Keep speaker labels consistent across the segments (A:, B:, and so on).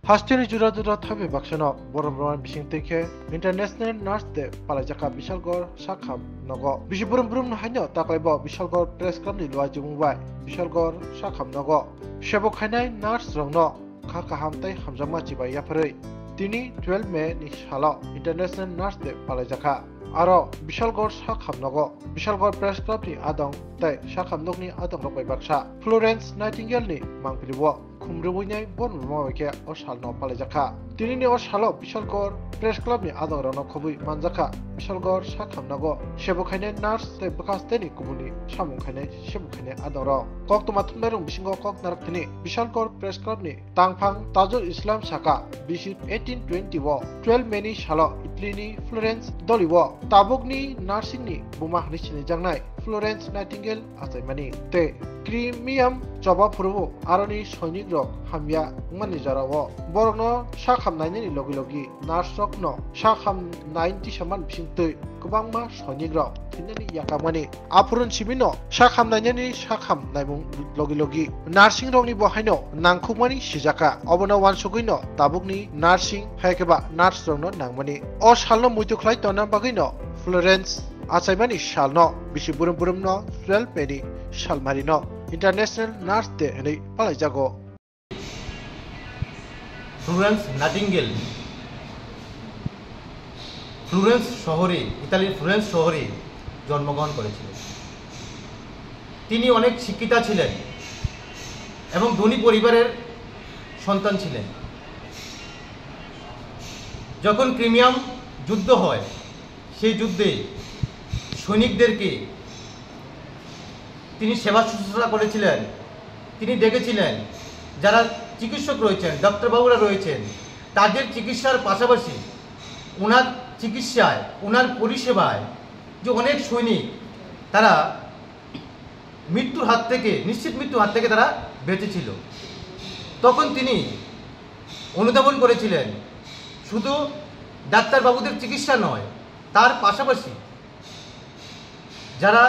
A: Hastini jura jura thabi bakshano borom roman bishing teke international nurse de palajaka Bishalgor shakham nogo bishiburum burum hanyo taklebo Bishalgor press club ni lwa jumubai Bishalgor shakham nogo shebo khainai nurse rongno khaka hamtai hamjama chibai yaphari tini 12 May ni shala international nurse de palajaka aro Bishalgor shakham nogo Bishalgor press club ni adong tai shakham nogni adong robai baksha Florence Nightingale ni mangpilibo Kumrubunyai bon mawake o shalno palajaka tinini o shalo Bishalgor press club ni adong rano khobui manjaka Bishalgor shakham nago shebo khaine nurse te bakas teni kubuni samung khaine shebo khaine adong ro kok to mathum merung bisingo kok narak tini Bishalgor press club ni tangphang Tajul Islam Shaka biship 1820 wo 12 May ni shalo Italy ni Florence doliwo tabuk ni nursing ni buma ni chini jangnai Florence Nightingale asaimani te Premium joba phurubu aroni soinik rok hamya mani jarawo borokno shakham naini logi logi nurse rok no shakham 90 saman bisingtui kubangma soinik rok tinani yakamani apurun sibino shakham naini shakham naimung logi logi nursing rok ni bohaino nangkhukmani sijaka obono wansuguino tabukni nursing haikeba nurse rok no nangmani o salno muitukhlai tona bagino Florence asaimani shalno bishiburum burum no 12 May shalmarino International Nurse Day ni palaijago
B: Florence nightingale Florence শহরে ইতালির Florence শহরে জন্মগ্রহণ করেছিলেন। তিনি অনেক শিক্ষিতা ছিলেন এবং ধনী পরিবারের সন্তান ছিলেন। যখন ক্রিমিয়াম যুদ্ধ হয় সেই যুদ্ধে সৈনিকদেরকে তিনি সেবা শুশ্রূষা করেছিলেন। তিনি দেখেছিলেন যারা চিকিৎসক রয়েছেন ডাক্তারবাবুরা রয়েছেন তাদের চিকিৎসার পাশাপাশি ওনার চিকিৎসায় ওনার পরিষেবায় যে অনেক সৈনিক তারা মৃত্যুর হাত থেকে নিশ্চিত মৃত্যুর হাত থেকে তারা বেঁচেছিল। তখন তিনি অনুধাবন করেছিলেন শুধু ডাক্তারবাবুদের চিকিৎসা নয় তার পাশাপাশি যারা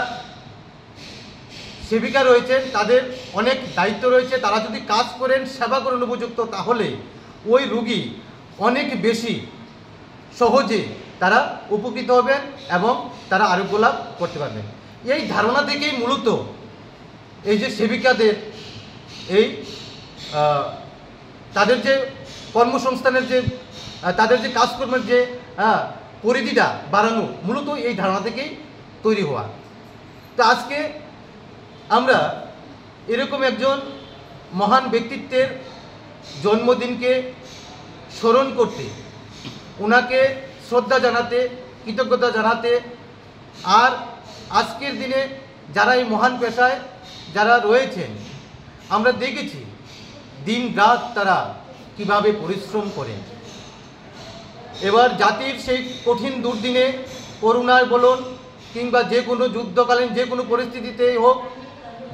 B: সেবিকা রয়েছেন তাদের অনেক দায়িত্ব রয়েছে। তারা যদি কাজ করেন সেবা করেন উপযুক্ত তাহলে ওই রোগী অনেক বেশি সহজে তারা উপকৃত হবেন এবং তারা আরোগ্য লাভ করতে পারবেন। এই ধারণা থেকেই মূলত এই যে সেবিকাদের এই তাদের যে কর্মসংস্থানের যে তাদের যে কাজকর্মের যে পরিধিটা বাড়ানো মূলত এই ধারণা থেকেই তৈরি হওয়া। তো আজকে আমরা এরকম একজন মহান ব্যক্তিত্বের জন্মদিনকে স্মরণ করতে ওনাকে শ্রদ্ধা জানাতে কৃতজ্ঞতা জানাতে আর আজকের দিনে যারা এই মহান পেশায় যারা রয়েছেন আমরা দেখেছি দিন রাত তারা কিভাবে পরিশ্রম করেন। এবার জাতির সেই কঠিন দুর্দিনে করোনায় বলুন কিংবা যে কোনো যুদ্ধকালীন যে কোনো পরিস্থিতিতেই হোক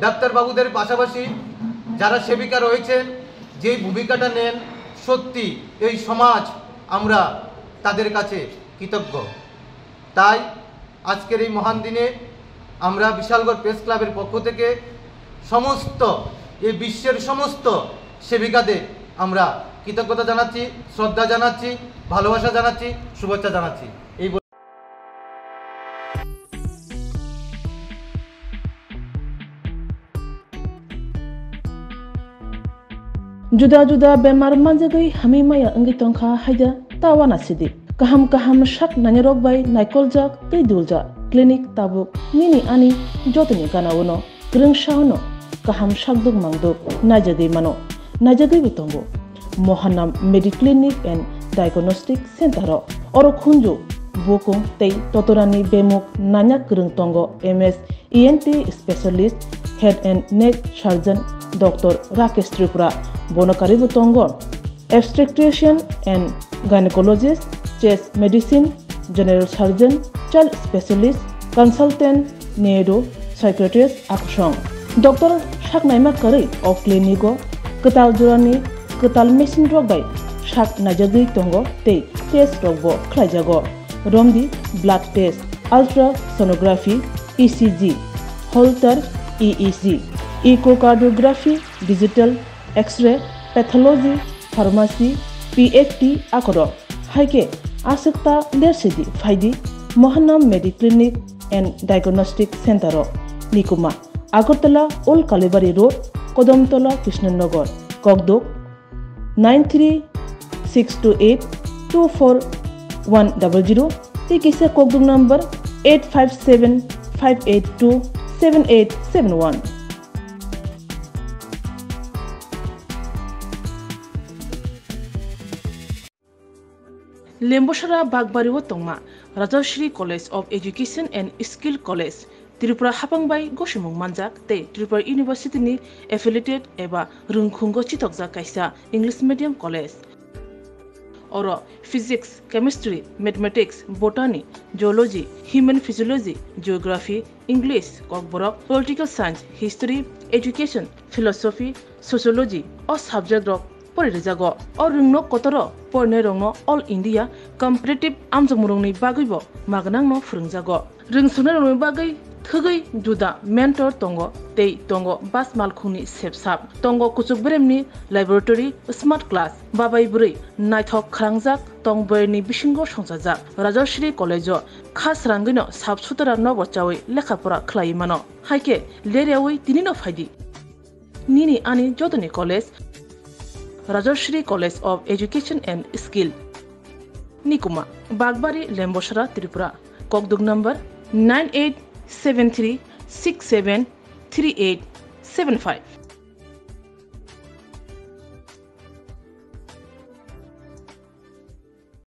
B: ডাক্তারবাবুদের পাশাপাশি যারা সেবিকা রয়েছেন যে ভূমিকাটা নেন সত্যি এই সমাজ আমরা তাদের কাছে কৃতজ্ঞ। তাই আজকের এই মহান দিনে আমরা বিশালগড় প্রেস ক্লাবের পক্ষ থেকে সমস্ত এই বিশ্বের সমস্ত সেবিকাদের আমরা কৃতজ্ঞতা জানাচ্ছি, শ্রদ্ধা জানাচ্ছি, ভালোবাসা জানাচ্ছি, শুভেচ্ছা জানাচ্ছি। এই
C: जुदा-जुदा बेमार manjagai hamimaya अंगी tongkha haida tawana sidi kaham kaham shak nanyarok bai naikolja tei dulja clinic tabuk nini ani jotoni ganawono grungshauno kaham shakduk mangduk najagei bitongo mohanam mediclinic and diagnostic center oro khunju bokong tei totorani bemuk nanyak grung tongo ms ENT specialist head and neck surgeon Dr. Rakesh Tripura Bonakari Butongon, obstetrician and gynecologist, chest medicine, general surgeon, child specialist, consultant, neuro, psychiatrist, aksong. Dr. Shaknaima Kari of Clinico, Ketal Jurani, Ketal Machine Rogbay, Shak Najagi Tongo, Te, Test Rogbo, Klajago, Romdi, blood test, ultrasonography, ECG, Holter, EEG. Echocardiography, digital, X-ray, pathology, pharmacy, PhD akoro haike asikta lersidi faidi Mohanam Medi Clinic and Diagnostic Center Nikuma Agartala Old Kalibari Road Kodamtola Krishnanagar Kogdok 93-628-24100 Tikise Kogdok number 857-582-7871. Lemboshara Bagbari Tongma Rajashri College of Education and Skill College Tripura Hapangbai Goshimung Manjak te Tripura University ni affiliated eba Rungkhungo Chitokja Kaisa English Medium College Oro Physics, Chemistry, Mathematics, Botany, Geology, Human Physiology, Geography, English, Kokborok, Political Science, History, Education, Philosophy, Sociology, o subject rock Porijago, or Rungno Kotoro, Pornerongno, All India, Competitive Amjamurungni Bagibo, Magnang no Frungjago, Rungsunarung Bagai, Thugai, Juda, Mentor Tongo, Tei Tongo, Bas Malkuni, Sepsap, Tongo Kuchukbremni, Laboratory, Smart Class, Babai Buri, Nighthawk Krangjak, Tong Berni Bishingo Shonsajak, Rajashri College, Khas Rangino, Subsutara Novochawi, Lekapura Klaimano, Haike, Leriawi, Tinino Fadi, Nini Ani Jodani College, Rajashri College of Education and Skill Nikuma Bagbari Lemboshara Tripura Kogduk number 9873673875